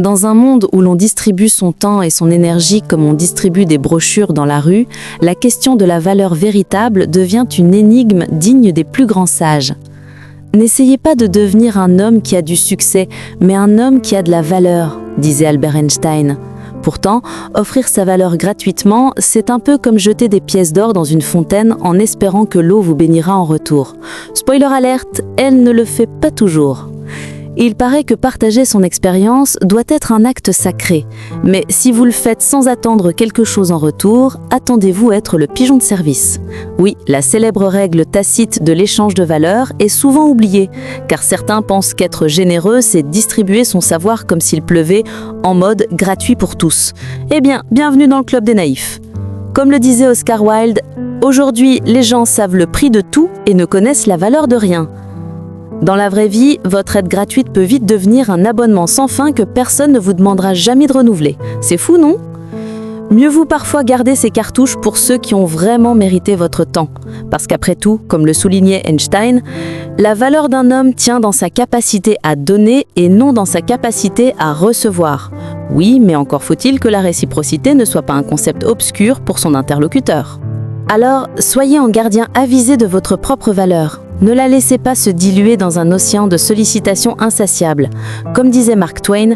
Dans un monde où l'on distribue son temps et son énergie comme on distribue des brochures dans la rue, la question de la valeur véritable devient une énigme digne des plus grands sages. N'essayez pas de devenir un homme qui a du succès, mais un homme qui a de la valeur, disait Albert Einstein. Pourtant, offrir sa valeur gratuitement, c'est un peu comme jeter des pièces d'or dans une fontaine en espérant que l'eau vous bénira en retour. Spoiler alerte, elle ne le fait pas toujours. Il paraît que partager son expérience doit être un acte sacré, mais si vous le faites sans attendre quelque chose en retour, attendez-vous à être le pigeon de service. Oui, la célèbre règle tacite de l'échange de valeurs est souvent oubliée, car certains pensent qu'être généreux, c'est distribuer son savoir comme s'il pleuvait, en mode gratuit pour tous. Eh bien, bienvenue dans le club des naïfs. Comme le disait Oscar Wilde, aujourd'hui, les gens savent le prix de tout et ne connaissent la valeur de rien. Dans la vraie vie, votre aide gratuite peut vite devenir un abonnement sans fin que personne ne vous demandera jamais de renouveler. C'est fou, non ? Mieux vaut parfois garder ces cartouches pour ceux qui ont vraiment mérité votre temps. Parce qu'après tout, comme le soulignait Einstein, la valeur d'un homme tient dans sa capacité à donner et non dans sa capacité à recevoir. Oui, mais encore faut-il que la réciprocité ne soit pas un concept obscur pour son interlocuteur. Alors, soyez un gardien avisé de votre propre valeur. Ne la laissez pas se diluer dans un océan de sollicitations insatiables. Comme disait Mark Twain,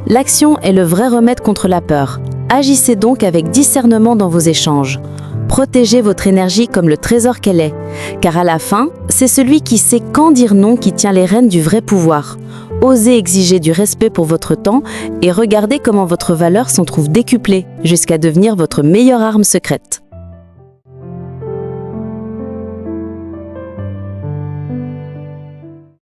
l'action est le vrai remède contre la peur. Agissez donc avec discernement dans vos échanges. Protégez votre énergie comme le trésor qu'elle est, car à la fin, c'est celui qui sait quand dire non qui tient les rênes du vrai pouvoir. Osez exiger du respect pour votre temps et regardez comment votre valeur s'en trouve décuplée jusqu'à devenir votre meilleure arme secrète.